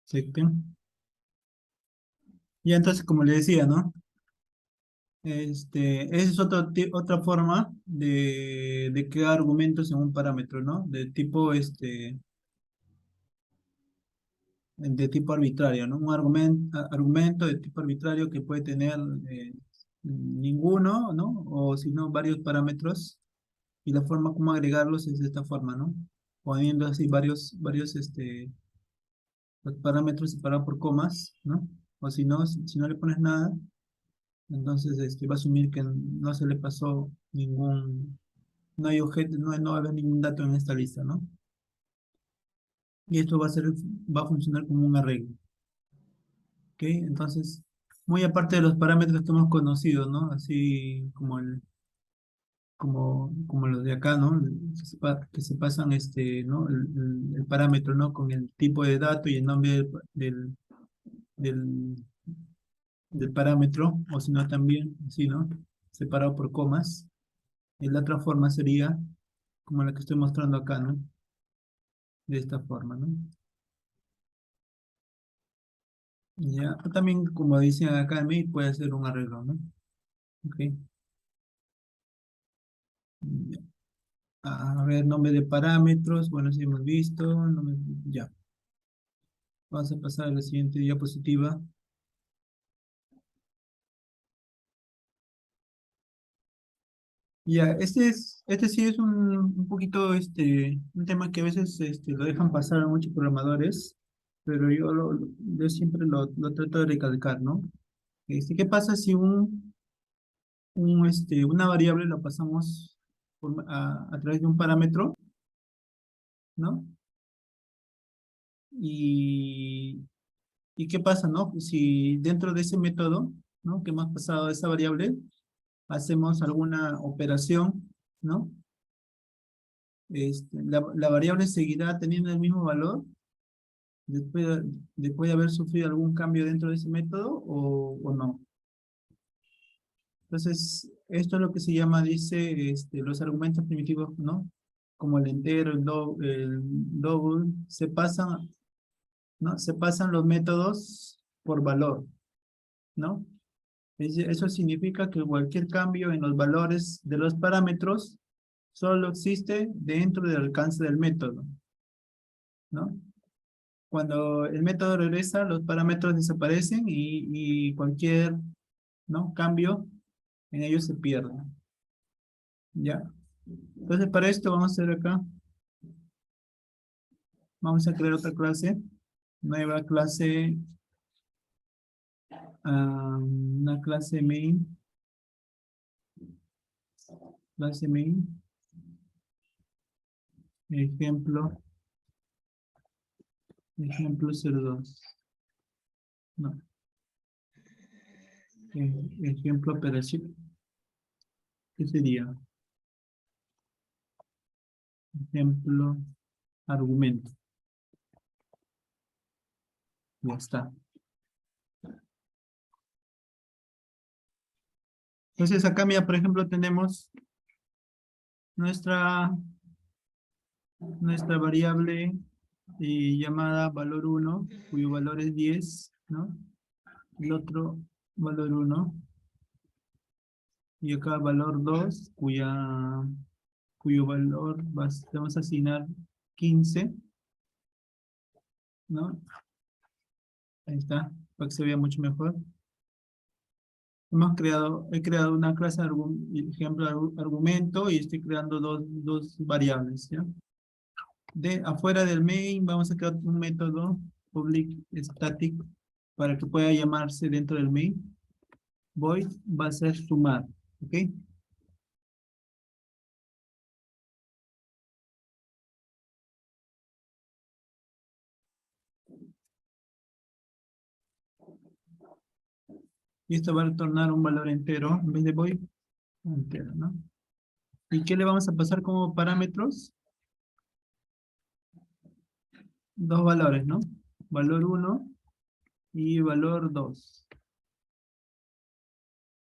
Acepten. Y entonces, como le decía, ¿no? Esa es otra forma de crear argumentos en un parámetro, ¿no? De tipo arbitrario, ¿no? Un argumento de tipo arbitrario que puede tener ninguno, ¿no? O si no, varios parámetros. Y la forma como agregarlos es de esta forma, ¿no? Poniendo así varios los parámetros separados por comas, ¿no? O si no le pones nada, entonces va a asumir que no se le pasó no hay objeto, no va a haber ningún dato en esta lista, ¿no? Y esto va a funcionar como un arreglo, ¿ok? Entonces, muy aparte de los parámetros que hemos conocido, ¿no? Así como los de acá, ¿no? Que se pasan, ¿no? El parámetro, ¿no? Con el tipo de dato y el nombre del, del, del parámetro, o si no también, así, ¿no? Separado por comas. Y la otra forma sería como la que estoy mostrando acá, ¿no? De esta forma, ¿no? Ya, o también, como dicen acá en mí, puede ser un arreglo, ¿no? Ok. Ya. A ver, nombre de parámetros, bueno, sí hemos visto, ya. Vamos a pasar a la siguiente diapositiva. Ya, este sí es un poquito, un tema que a veces lo dejan pasar a muchos programadores, pero yo siempre lo trato de recalcar, ¿no? ¿Qué pasa si una variable la pasamos a través de un parámetro, ¿no? Y, ¿y qué pasa, no? Si dentro de ese método, ¿no? Que hemos pasado a esa variable, hacemos alguna operación, ¿no? La variable seguirá teniendo el mismo valor después de haber sufrido algún cambio dentro de ese método o no. Entonces, esto es lo que se llama, dice, los argumentos primitivos, ¿no? Como el entero, el double, ¿no? Se pasan los métodos por valor, ¿no? Eso significa que cualquier cambio en los valores de los parámetros solo existe dentro del alcance del método, ¿no? Cuando el método regresa, los parámetros desaparecen y cualquier, ¿no? Cambio en ellos se pierde, ¿ya? Entonces, para esto vamos a hacer acá, vamos a crear otra clase, nueva clase, una clase main, ejemplo, ejemplo 02, no, ejemplo operación, ¿qué sería? Ejemplo argumento, ya está. Entonces acá, mira, por ejemplo, tenemos nuestra, nuestra variable llamada valor 1, cuyo valor es 10, ¿no? El otro valor 1, y acá valor 2, cuyo valor vamos a asignar 15, ¿no? Ahí está, para que se vea mucho mejor. He creado una clase de ejemplo argumento y estoy creando dos variables, ¿ya? Afuera del main vamos a crear un método public static para que pueda llamarse dentro del main. Void va a ser sumar, ¿ok? Y esto va a retornar un valor entero en vez de void, entero, ¿no? ¿Y qué le vamos a pasar como parámetros? Dos valores, ¿no? Valor 1 y valor 2.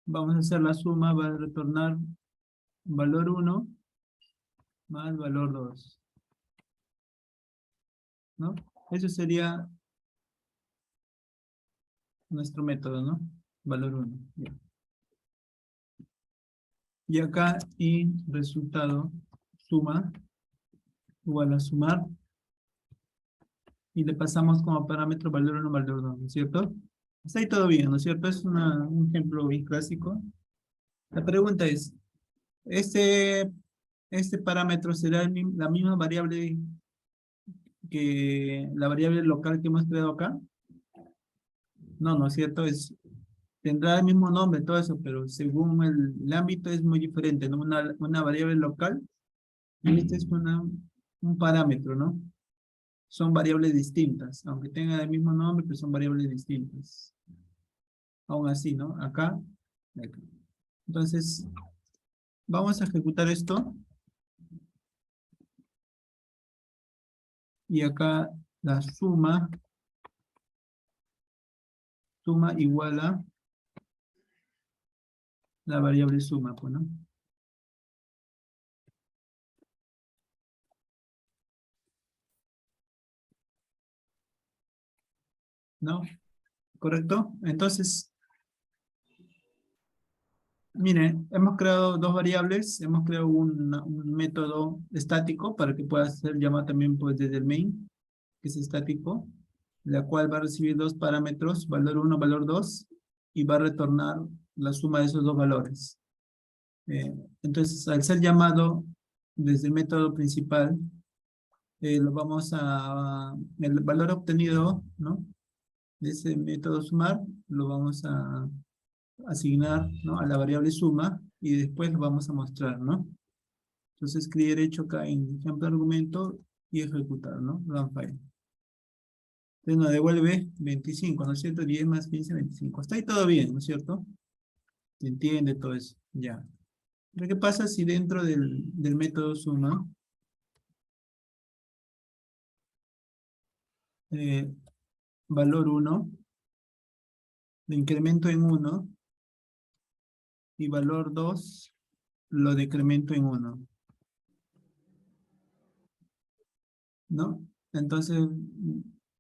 Vamos a hacer la suma, va a retornar valor 1 más valor 2, ¿no? Eso sería nuestro método, ¿no? Valor uno. Bien. Y acá, y resultado, suma, igual a sumar, y le pasamos como parámetro valor uno valor 2, ¿no es cierto? Está ahí todo bien, ¿no es cierto? Es un ejemplo bien clásico. La pregunta es, ¿este, este parámetro será la misma variable que la variable local que hemos creado acá? No, ¿no es cierto? Tendrá el mismo nombre, todo eso, pero según el ámbito es muy diferente, ¿no? Una variable local y este es un parámetro, ¿no? Son variables distintas, aunque tengan el mismo nombre, pero son variables distintas. Aún así, ¿no? Acá. Entonces, vamos a ejecutar esto. Y acá la suma igual a la variable suma, pues, ¿no? ¿No? ¿Correcto? Entonces, miren, hemos creado dos variables, hemos creado un método estático para que pueda ser llamado también pues, desde el main, que es estático, la cual va a recibir dos parámetros, valor uno valor 2 y va a retornar la suma de esos dos valores. Entonces, al ser llamado desde el método principal, lo vamos el valor obtenido, ¿no? De ese método sumar, lo vamos a asignar, ¿no? A la variable suma y después lo vamos a mostrar, ¿no? Entonces, clic derecho acá en ejemplo argumento y ejecutar, ¿no? Run file. Entonces nos devuelve 25, ¿no es cierto? 10 más 15, 25. Está ahí todo bien, ¿no es cierto? Se entiende todo eso, ya. Pero ¿qué pasa si dentro del método suma, eh, valor 1, lo incremento en 1 y valor 2 lo decremento en 1, ¿no? Entonces,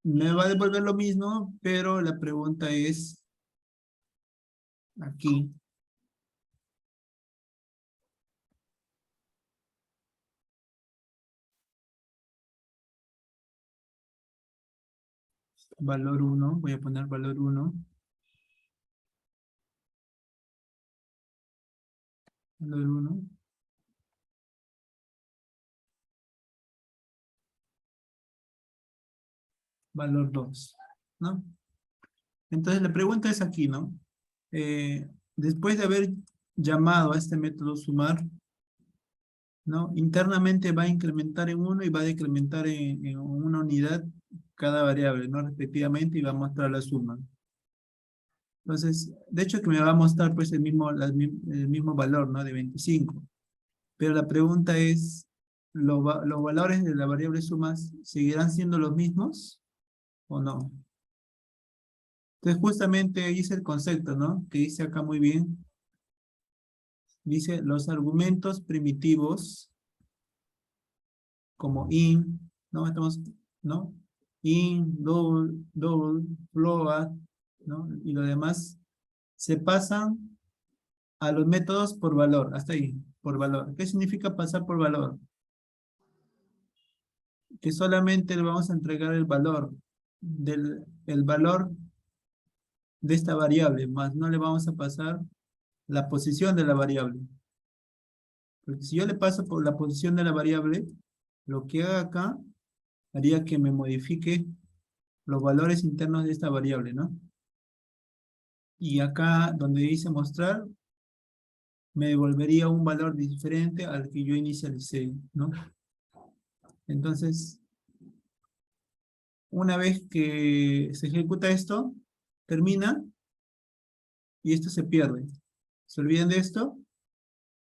me va a devolver lo mismo, pero la pregunta es aquí, valor 1, voy a poner valor 1, valor 1, valor 2, ¿no? Entonces, la pregunta es aquí, ¿no? Después de haber llamado a este método sumar, ¿no? Internamente va a incrementar en 1 y va a decrementar en una unidad cada variable, ¿no? Respectivamente y va a mostrar la suma. Entonces, de hecho que me va a mostrar pues el mismo valor, ¿no? De 25. Pero la pregunta es, ¿los valores de la variable sumas seguirán siendo los mismos o no? Entonces, justamente ahí es el concepto, ¿no? Que dice acá muy bien. Dice, los argumentos primitivos como in, ¿no? ¿no? In, double, float, ¿no? Y lo demás se pasan a los métodos por valor, hasta ahí, por valor. ¿Qué significa pasar por valor? Que solamente le vamos a entregar el valor de esta variable, más no le vamos a pasar la posición de la variable. Porque si yo le paso por la posición de la variable, lo que haga acá haría que me modifique los valores internos de esta variable, ¿no? Y acá donde dice mostrar, me devolvería un valor diferente al que yo inicialicé, ¿no? Entonces, una vez que se ejecuta esto, termina y esto se pierde. Se olviden de esto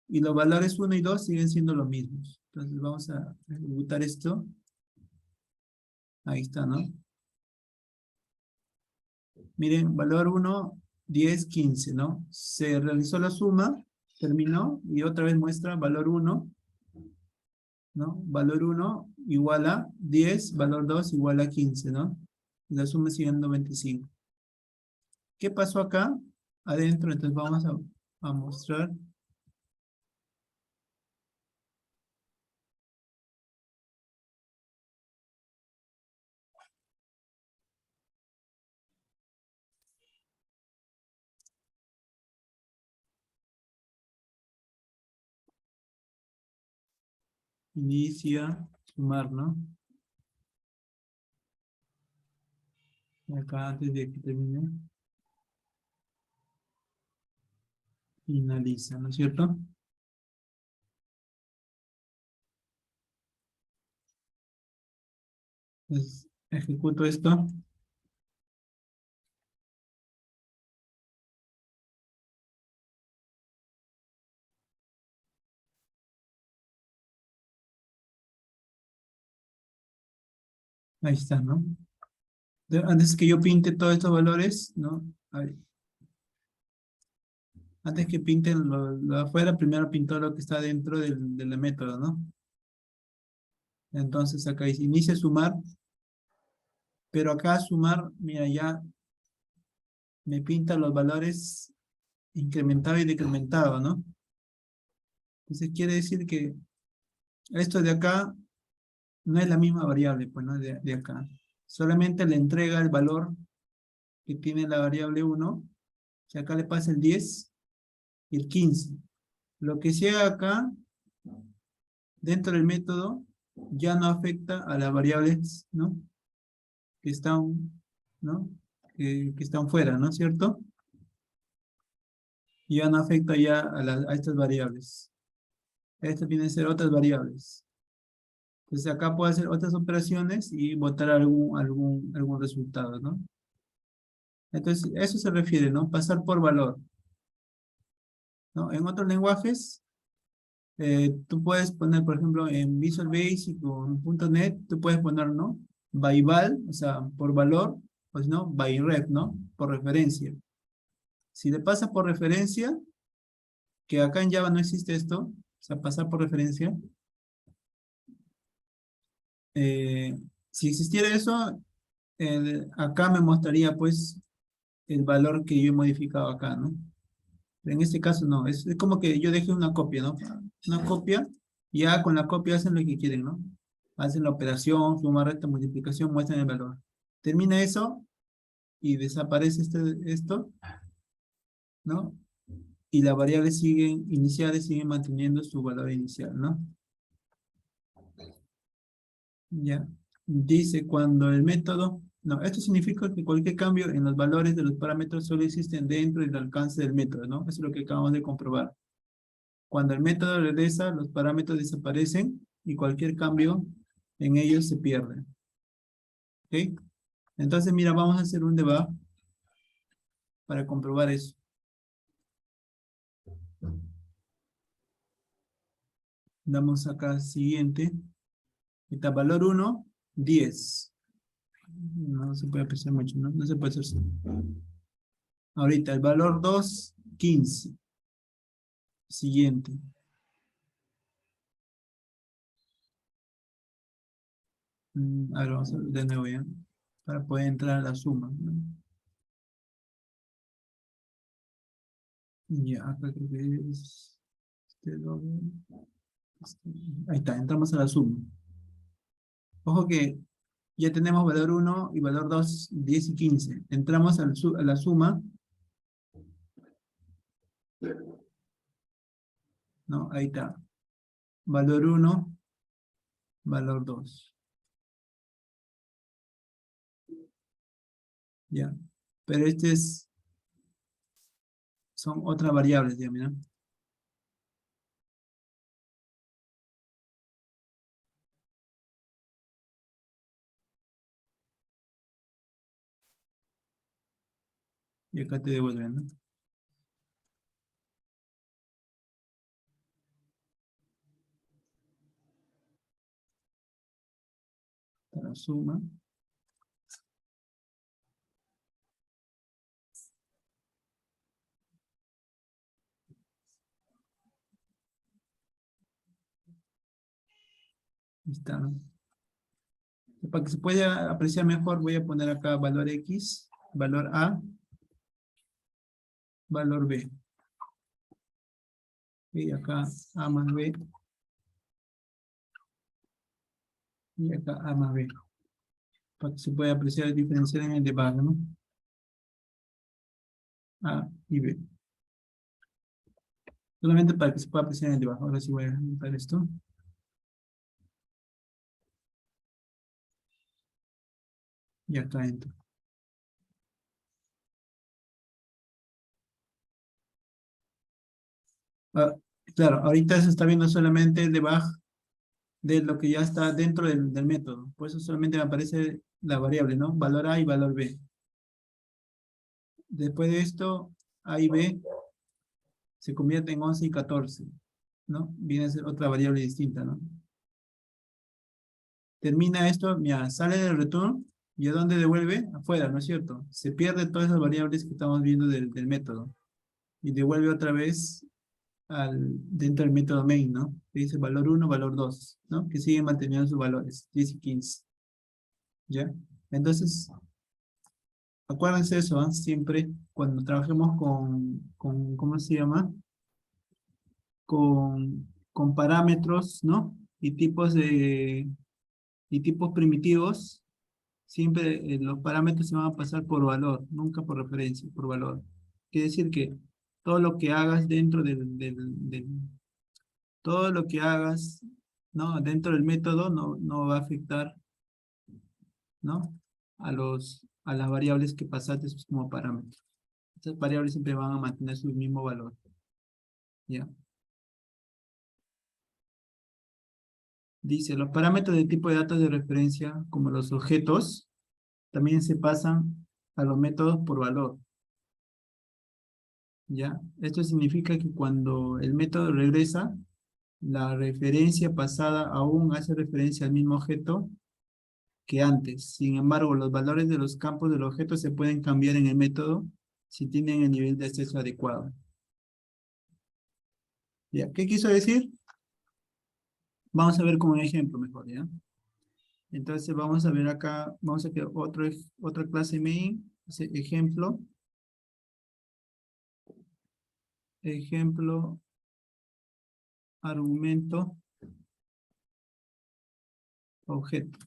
y los valores 1 y 2 siguen siendo los mismos. Entonces vamos a ejecutar esto. Ahí está, ¿no? Miren, valor 1, 10, 15, ¿no? Se realizó la suma, terminó y otra vez muestra valor 1, ¿no? Valor 1 igual a 10, valor 2 igual a 15, ¿no? Y la suma sigue siendo 25. ¿Qué pasó acá? Adentro, entonces vamos a mostrar. Inicia, sumar, ¿no? Acá antes de que termine, finaliza, ¿no es cierto? Entonces, ejecuto esto. Ahí está, ¿no? Antes que yo pinte todos estos valores, ¿no? Antes que pinten lo de afuera, primero pinto lo que está dentro del método, ¿no? Entonces acá dice, inicia sumar, pero acá sumar, mira, ya me pinta los valores incrementado y decrementado, ¿no? Entonces quiere decir que esto de acá no es la misma variable, pues, ¿no? De acá. Solamente le entrega el valor que tiene la variable 1, si acá le pasa el 10 y el 15. Lo que se haga acá, dentro del método, ya no afecta a las variables, ¿no? Que están, ¿no? Que están fuera, ¿no es cierto? Ya no afecta ya a estas variables. Estas vienen a ser otras variables. Entonces acá puedo hacer otras operaciones y botar algún resultado, ¿no? Entonces, eso se refiere, ¿no? Pasar por valor, ¿no? En otros lenguajes, tú puedes poner, por ejemplo, en Visual Basic o en .NET, tú puedes poner, ¿no? By val, o sea, por valor, pues no, by ref, ¿no? Por referencia. Si le pasas por referencia, que acá en Java no existe esto, o sea, pasar por referencia, eh, si existiera eso, acá me mostraría, pues, el valor que yo he modificado acá, ¿no? Pero en este caso no, es como que yo dejé una copia, ¿no? Una copia, y ya con la copia hacen lo que quieren, ¿no? Hacen la operación, suma, resta, multiplicación, muestran el valor. Termina eso y desaparece esto, ¿no? Y las variables iniciales siguen manteniendo su valor inicial, ¿no? Ya. Dice cuando el método, no, esto significa que cualquier cambio en los valores de los parámetros solo existen dentro del alcance del método, ¿no? Eso es lo que acabamos de comprobar. Cuando el método regresa, los parámetros desaparecen y cualquier cambio en ellos se pierde. ¿Ok? Entonces, mira, vamos a hacer un debug para comprobar eso. Damos acá siguiente. Está valor 1, 10. No se puede apreciar mucho, ¿no? No se puede hacer. Ahorita, el valor 2, 15. Siguiente. A ver, vamos a ver de nuevo ya. Para poder entrar a la suma, ¿no? Ya, acá creo que es este doble. este- Ahí está, entramos a la suma. Ojo que ya tenemos valor 1 y valor 2, 10 y 15. Entramos a la suma, ¿no? Ahí está. Valor 1, valor 2. Ya. Pero son otras variables, ya, mira. Y acá te devuelven, ¿no? La suma. Ahí está, ¿no? Para que se pueda apreciar mejor, voy a poner acá valor X, valor A, valor B. Y acá A más B. Y acá A más B. Para que se pueda apreciar el diferencial en el de baja, ¿no? A y B. Solamente para que se pueda apreciar en el de baja. Ahora sí voy a anotar esto. Y acá entro. Ah, claro, ahorita se está viendo solamente el de baja de lo que ya está dentro del método. Por eso solamente me aparece la variable, ¿no? Valor A y valor B. Después de esto, A y B se convierten en 11 y 14, ¿no? Viene a ser otra variable distinta, ¿no? Termina esto, mira, sale del return y ¿a dónde devuelve? Afuera, ¿no es cierto? Se pierde todas esas variables que estamos viendo del método y devuelve otra vez dentro del método main, ¿no? Que dice valor 1, valor 2, ¿no? Que siguen manteniendo sus valores, 10 y 15, ¿ya? Entonces, acuérdense de eso, ¿ah? Siempre cuando trabajemos ¿cómo se llama? Con parámetros, ¿no? Y tipos primitivos, siempre los parámetros se van a pasar por valor, nunca por referencia, por valor. Quiere decir que todo lo que hagas dentro todo lo que hagas, ¿no? Dentro del método no va a afectar, ¿no? A las variables que pasaste como parámetros. Estas variables siempre van a mantener su mismo valor, ¿ya? Dice, los parámetros de tipo de datos de referencia, como los objetos, también se pasan a los métodos por valor, ¿ya? Esto significa que cuando el método regresa, la referencia pasada aún hace referencia al mismo objeto que antes. Sin embargo, los valores de los campos del objeto se pueden cambiar en el método si tienen el nivel de acceso adecuado. ¿Ya? ¿Qué quiso decir? Vamos a ver como un ejemplo mejor, ¿ya? Entonces vamos a ver acá, vamos a crear otra clase main, ejemplo, argumento, objeto.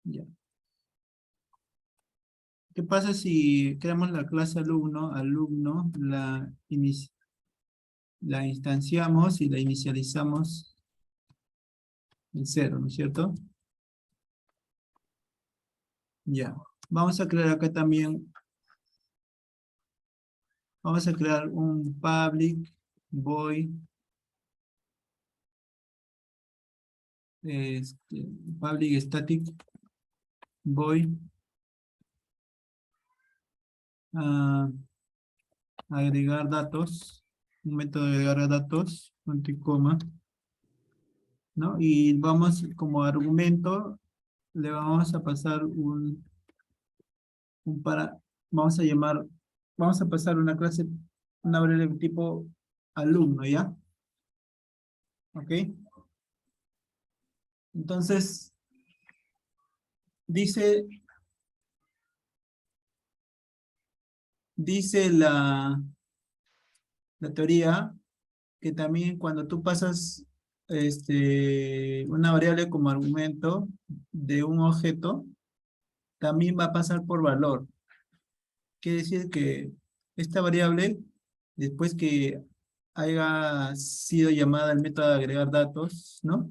Ya. ¿Qué pasa si creamos la clase alumno, la instanciamos y la inicializamos en cero, ¿no es cierto? Ya. Vamos a crear acá también, vamos a crear un public void, public static void, ah, agregar datos, un método de agregar datos, punto y coma, ¿no? Y vamos como argumento, le vamos a pasar un para, vamos a llamar, vamos a pasar una clase, una variable de tipo alumno, ¿ya? ¿Ok? Entonces, dice, dice la teoría que también cuando tú pasas una variable como argumento de un objeto, también va a pasar por valor. Quiere decir que esta variable, después que haya sido llamada el método de agregar datos, ¿no?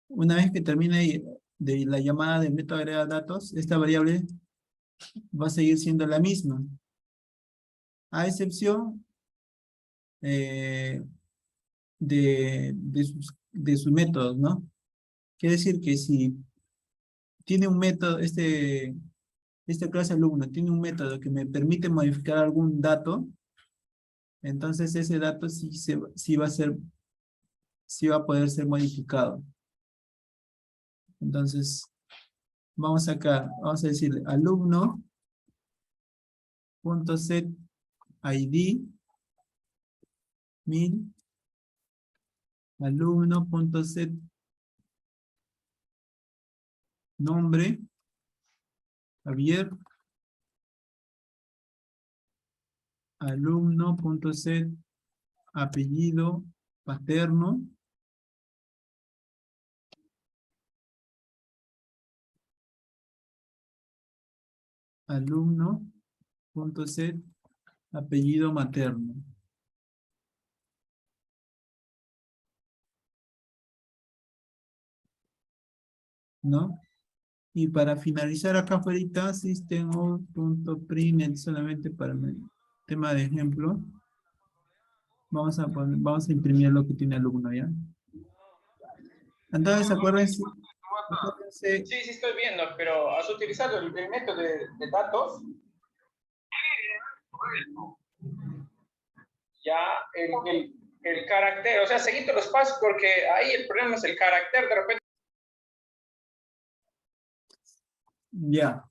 Una vez que termine de la llamada del método de agregar datos, esta variable va a seguir siendo la misma, a excepción eh, de sus métodos, ¿no? Quiere decir que si tiene un método, esta clase alumno tiene un método que me permite modificar algún dato, entonces ese dato sí va a poder ser modificado. Entonces, vamos acá, vamos a decirle alumno.set id min alumno.set, nombre, Javier, alumno.set, apellido paterno, alumno.set, apellido materno, ¿no? Y para finalizar acá afuera, system.out.print solamente para el tema de ejemplo. Vamos a imprimir lo que tiene alumno, ¿ya? Entonces, acuérdense, Sí, sí estoy viendo, pero has utilizado el método de datos. Ya el carácter, o sea, seguiste los pasos porque ahí el problema es el carácter, de repente. ya,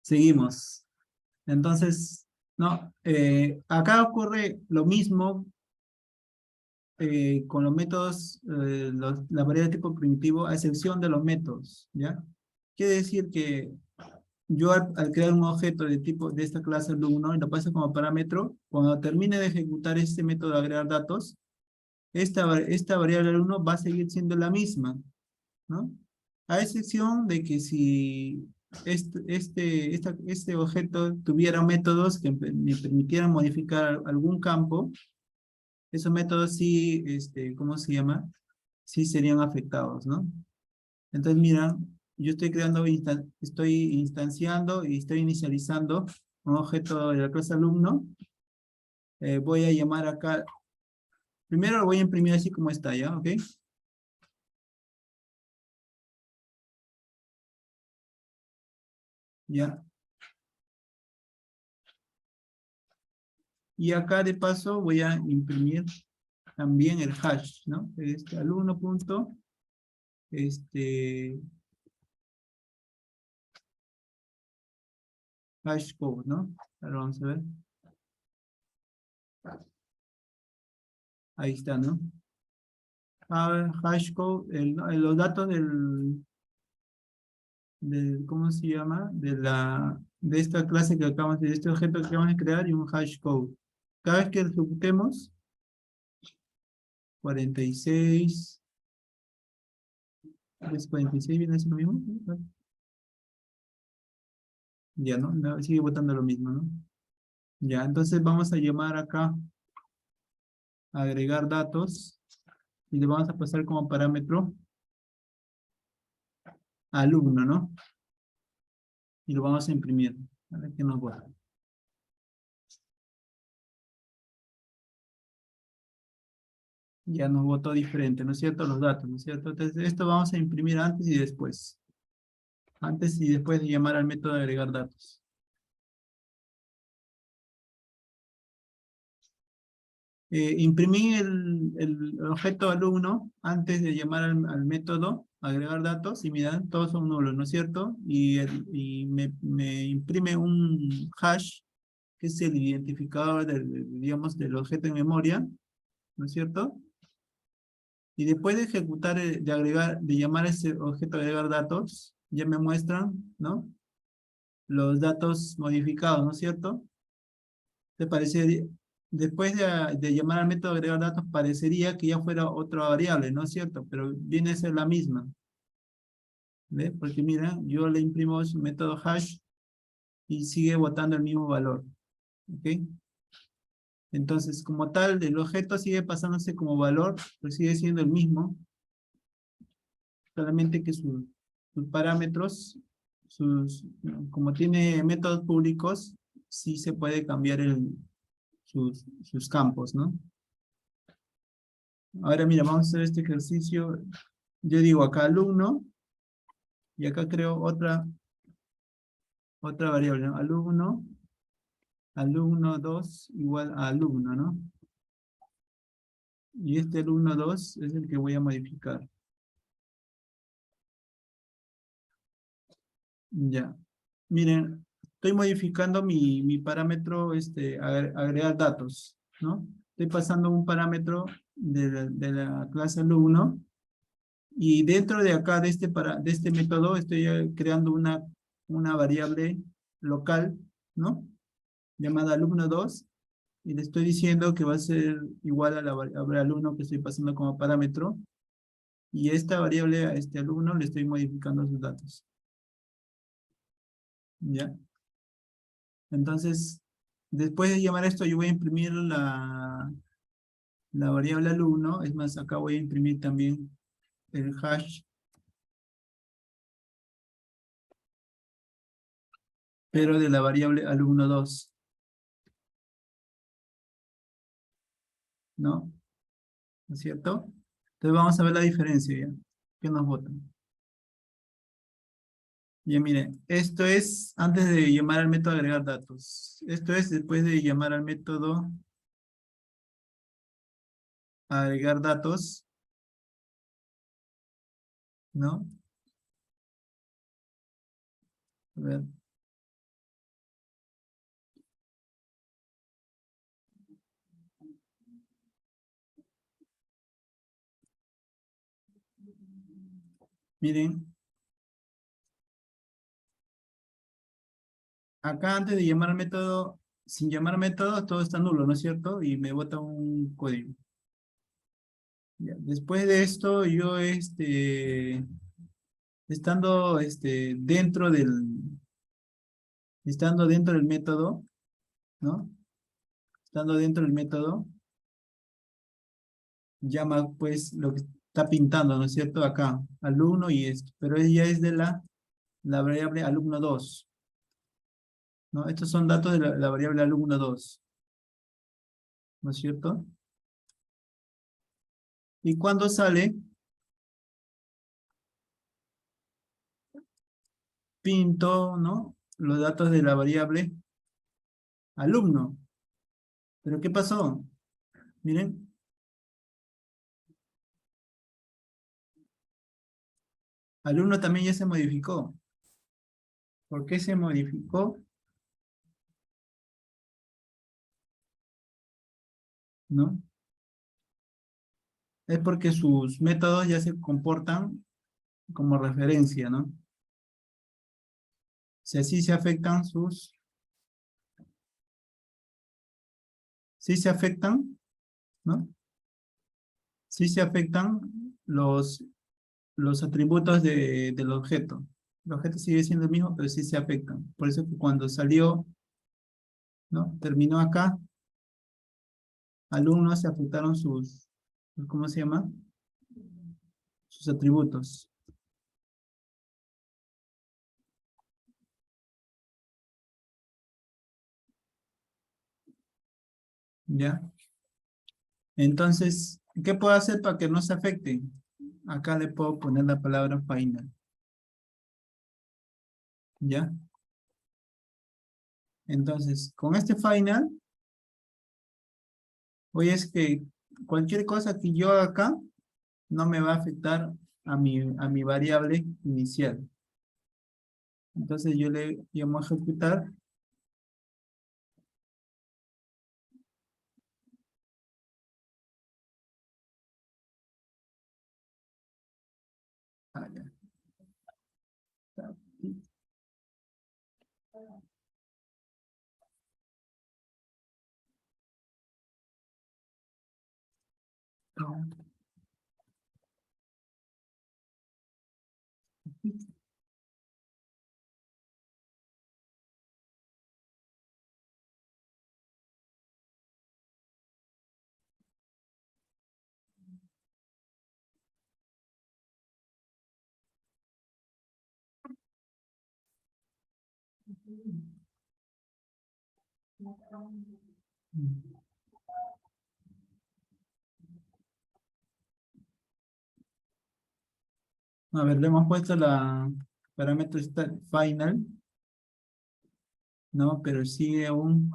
seguimos. Entonces, no, acá ocurre lo mismo con los métodos, la variedad de tipo primitivo, a excepción de los métodos, ¿ya? Quiere decir que yo al crear un objeto de tipo de esta clase alumno y lo paso como parámetro, cuando termine de ejecutar este método de agregar datos, esta variable alumno va a seguir siendo la misma, ¿no? A excepción de que si este objeto tuviera métodos que me permitieran modificar algún campo, esos métodos sí, ¿cómo se llama? Sí serían afectados, ¿no? Entonces, mira, yo estoy estoy instanciando y estoy inicializando un objeto de la clase alumno. Voy a llamar acá, primero lo voy a imprimir así como está, ¿ya? ¿Ok? Ya. Y acá de paso voy a imprimir también el hash, ¿no? Alumno punto, hash code, ¿no? Ahora vamos a ver. Ahí está, ¿no? A ver, hash code, los datos ¿cómo se llama? De esta clase que de este objeto que acabamos de crear y un hash code. Cada vez que ejecutemos, 46, ¿es 46 viene a ser lo mismo? Ya, ¿no? No, sigue votando lo mismo, ¿no? Ya, entonces vamos a llamar acá, agregar datos, y le vamos a pasar como parámetro alumno, ¿no? Y lo vamos a imprimir. A ver qué nos vota. Ya nos votó diferente, ¿no es cierto? Los datos, ¿no es cierto? Entonces, esto vamos a imprimir antes y después. Antes y después de llamar al método de agregar datos. Imprimí el objeto alumno antes de llamar al método, agregar datos, y miran, todos son nulos, ¿no es cierto? Y me imprime un hash, que es el identificador digamos, del objeto en memoria, ¿no es cierto? Y después de ejecutar, de llamar a ese objeto agregar datos, ya me muestran, ¿no? Los datos modificados, ¿no es cierto? ¿Te parece? Después de llamar al método agregar datos, parecería que ya fuera otra variable, ¿no es cierto? Pero viene a ser la misma. ¿Ves? Porque mira, yo le imprimo su método hash y sigue botando el mismo valor. ¿Ok? Entonces, como tal, el objeto sigue pasándose como valor, pues sigue siendo el mismo, solamente que sus parámetros, como tiene métodos públicos, sí se puede cambiar sus campos, ¿no? Ahora mira, vamos a hacer este ejercicio. Yo digo acá alumno, y acá creo otra variable, ¿no? Alumno 2 igual a alumno, ¿no? Y este alumno 2 es el que voy a modificar. Ya. Miren, estoy modificando mi parámetro, agregar datos, ¿no? Estoy pasando un parámetro de la clase alumno, y dentro de acá, de este método, estoy creando una variable local, ¿no? Llamada alumno2, y le estoy diciendo que va a ser igual a la variable alumno que estoy pasando como parámetro, y esta variable a este alumno le estoy modificando sus datos. ¿Ya? Entonces, después de llamar esto, yo voy a imprimir la variable alumno. Es más, acá voy a imprimir también el hash, pero de la variable alumno2, ¿no? ¿No es cierto? Entonces vamos a ver la diferencia ya. ¿Qué nos votan? Ya miren, esto es antes de llamar al método agregar datos. Esto es después de llamar al método agregar datos, ¿no? A ver. Miren, acá antes de llamar al método, sin llamar método, todo está nulo, ¿no es cierto? Y me bota un código. Ya, después de esto, yo estando estando dentro del método, ¿no? Estando dentro del método, llama pues lo que está pintando, ¿no es cierto? Acá, alumno y esto, pero ella es de la variable alumno2, ¿no? Estos son datos de la variable alumno2, ¿no es cierto? Y cuando sale, pinto, ¿no? Los datos de la variable alumno. ¿Pero qué pasó? Miren, alumno también ya se modificó. ¿Por qué se modificó? ¿No? Es porque sus métodos ya se comportan como referencia, ¿no? Si así se afectan sí se afectan, ¿no? Sí se afectan los atributos del objeto. El objeto sigue siendo el mismo, pero sí se afectan. Por eso que cuando salió, ¿no? Terminó acá, alumnos se afectaron ¿cómo se llama? Sus atributos. ¿Ya? Entonces, ¿qué puedo hacer para que no se afecten? Acá le puedo poner la palabra final. ¿Ya? Entonces, con este final, hoy es que cualquier cosa que yo haga acá no me va a afectar a mi variable inicial. Entonces yo le llamo a ejecutar. Ah, ya. A ver, le hemos puesto la parámetro final, ¿no? Pero sigue aún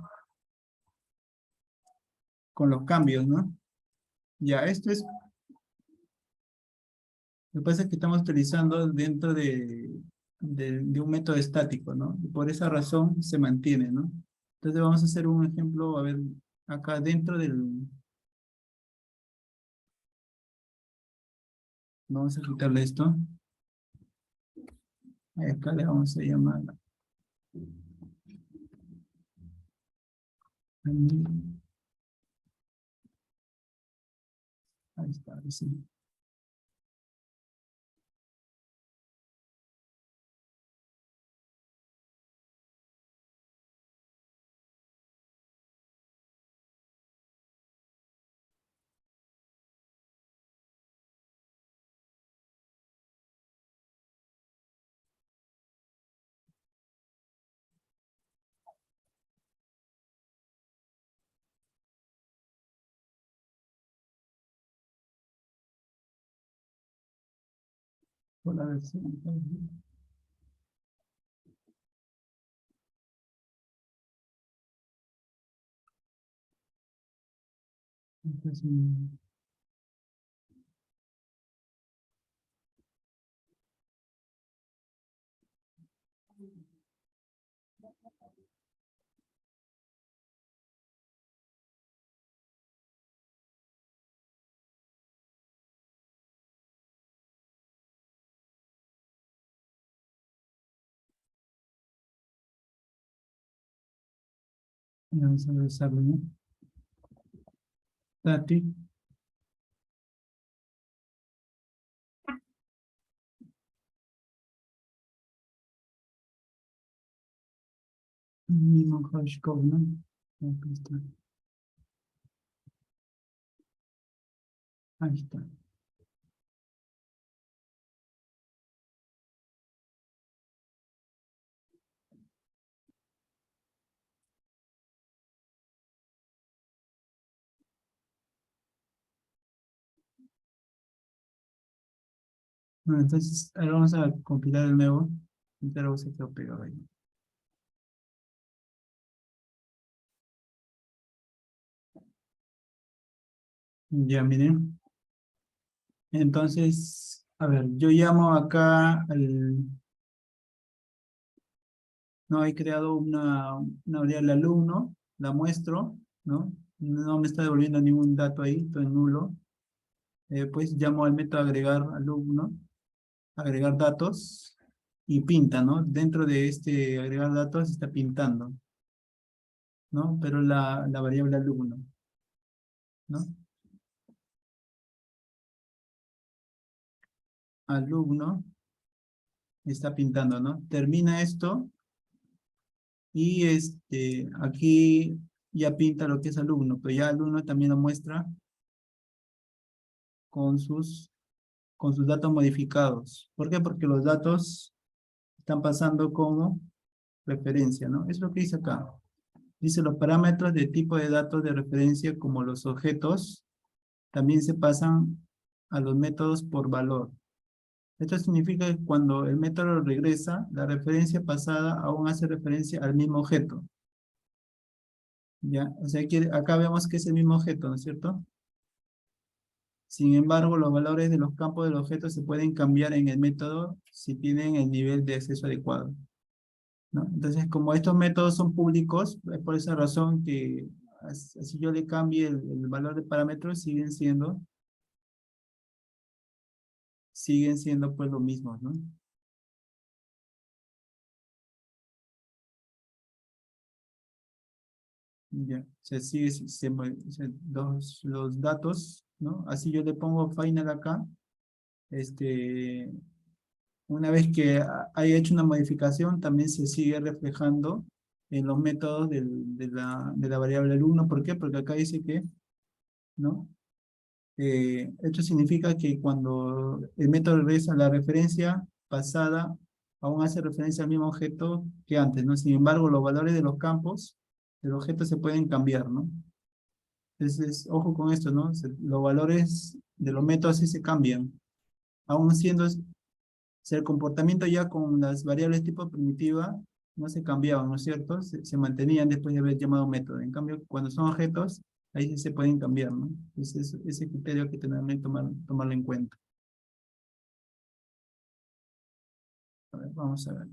con los cambios, ¿no? Ya, lo que pasa es que estamos utilizando dentro de un método estático, ¿no? Y por esa razón se mantiene, ¿no? Entonces vamos a hacer un ejemplo, a ver, acá dentro vamos a quitarle esto. Acá le vamos a llamar Ahí está, sí. Por la versión. Entonces, vamos a revisarlo, ¿no? Static, mismo hash code, ¿no? Aquí está. Ahí está. Bueno, entonces, ahora vamos a compilar de nuevo. Pero se quedó pegado ahí. Ya, miren. Entonces, a ver, yo llamo acá al... No, he creado una variable alumno, la muestro, ¿no? No me está devolviendo ningún dato ahí, estoy nulo. Pues llamo al método agregar alumno, agregar datos, y pinta, ¿no? Dentro de este agregar datos está pintando, ¿no? Pero la variable alumno, ¿no? Alumno está pintando, ¿no? Termina esto y aquí ya pinta lo que es alumno, pero ya alumno también lo muestra con sus datos modificados. ¿Por qué? Porque los datos están pasando como referencia, ¿no? Es lo que dice acá. Dice los parámetros de tipo de datos de referencia como los objetos también se pasan a los métodos por valor. Esto significa que cuando el método regresa, la referencia pasada aún hace referencia al mismo objeto. ¿Ya? O sea, que acá vemos que es el mismo objeto, ¿no es cierto? Sin embargo, los valores de los campos del objeto se pueden cambiar en el método si tienen el nivel de acceso adecuado, ¿no? Entonces, como estos métodos son públicos, es por esa razón que si yo le cambie el valor de parámetros, siguen siendo pues lo mismo, ¿no? Ya, o sea, o sea, los datos, ¿no? Así yo le pongo final acá, este, una vez que haya hecho una modificación, también se sigue reflejando en los métodos de la variable alumno. ¿Por qué? Porque acá dice que, ¿no? Esto significa que cuando el método regresa la referencia pasada, aún hace referencia al mismo objeto que antes, ¿no? Sin embargo, los valores de los campos del objeto se pueden cambiar, ¿no? Entonces, ojo con esto, ¿no? Los valores de los métodos sí se cambian, aún siendo el comportamiento ya con las variables tipo primitiva no se cambiaban, ¿no es cierto? Se mantenían después de haber llamado método. En cambio, cuando son objetos, ahí sí se pueden cambiar, ¿no? Ese criterio hay que tener, tomarlo en cuenta. A ver, vamos a ver.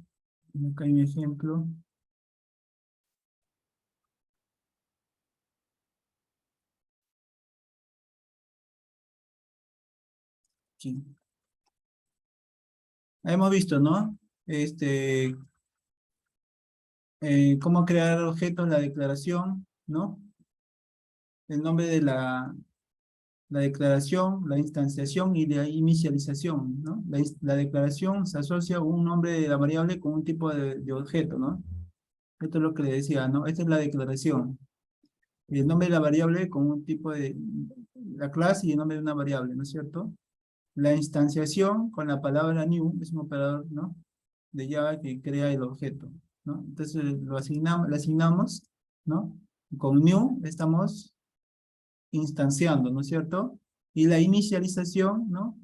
Acá hay un ejemplo. Sí. Hemos visto, ¿no? Este, cómo crear objetos, la declaración, ¿no? El nombre de la declaración, la instanciación y la inicialización, ¿no? La declaración se asocia un nombre de la variable con un tipo de objeto, ¿no? Esto es lo que le decía, ¿no? Esta es la declaración. El nombre de la variable con un tipo de la clase y el nombre de una variable, ¿no es cierto? La instanciación con la palabra new es un operador, ¿no? De Java que crea el objeto, ¿no? Entonces le asignamos, ¿no? Con new estamos instanciando, ¿no es cierto? Y la inicialización, ¿no?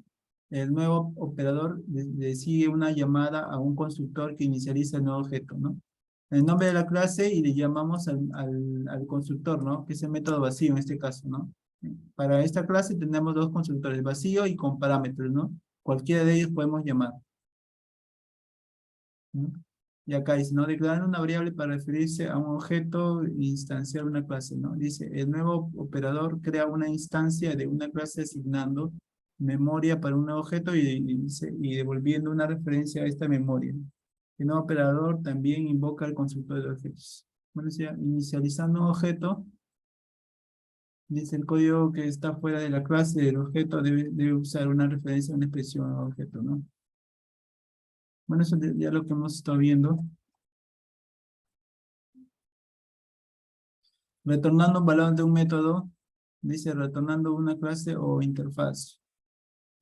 El nuevo operador le sigue una llamada a un constructor que inicializa el nuevo objeto, ¿no? El nombre de la clase y le llamamos al constructor, ¿no? Que es el método vacío en este caso, ¿no? Para esta clase tenemos dos constructores, vacío y con parámetros, ¿no? Cualquiera de ellos podemos llamar, ¿no? Y acá dice, ¿no? Declarar una variable para referirse a un objeto e instanciar una clase, ¿no? Dice, el nuevo operador crea una instancia de una clase asignando memoria para un nuevo objeto y devolviendo una referencia a esta memoria. El nuevo operador también invoca el constructor de objetos. Bueno, decía, inicializando un objeto, dice el código que está fuera de la clase del objeto debe usar una referencia a una expresión al objeto, ¿no? Bueno, eso ya lo que hemos estado viendo. Retornando un valor de un método, dice retornando una clase o interfaz,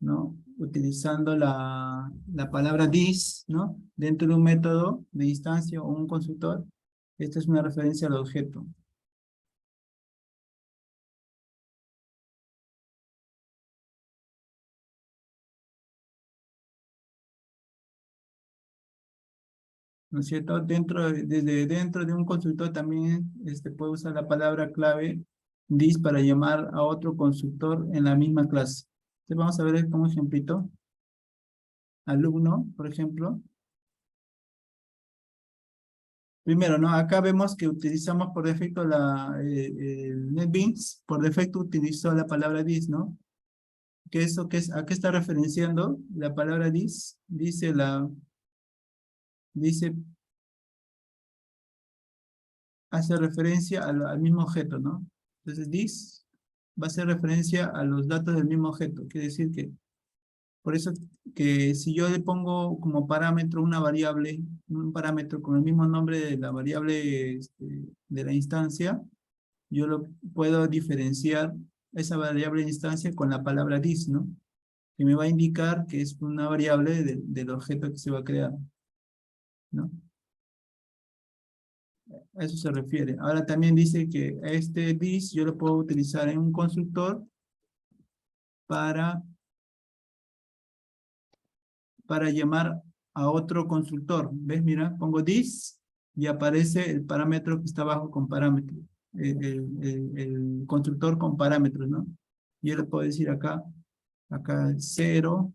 ¿no? Utilizando la palabra this, ¿no? Dentro de un método de instancia o un constructor. Esta es una referencia al objeto. ¿No es cierto? Desde dentro de un constructor también puede usar la palabra clave this para llamar a otro constructor en la misma clase. Entonces vamos a ver como ejemplito. Alumno, por ejemplo. Primero, ¿no? Acá vemos que utilizamos por defecto el NetBeans, por defecto utilizó la palabra this, ¿no? ¿A qué está referenciando? La palabra this dice, hace referencia al mismo objeto, ¿no? Entonces this va a hacer referencia a los datos del mismo objeto. Quiere decir que, por eso que si yo le pongo como parámetro una variable, un parámetro con el mismo nombre de la variable de la instancia, yo lo puedo diferenciar esa variable de instancia con la palabra this, ¿no? Que me va a indicar que es una variable del objeto que se va a crear, ¿no? A eso se refiere. Ahora también dice que este this yo lo puedo utilizar en un constructor para, para llamar a otro constructor. ¿Ves? Mira, pongo this y aparece el parámetro que está abajo con parámetros. El constructor con parámetros, ¿no? Yo le puedo decir acá 0,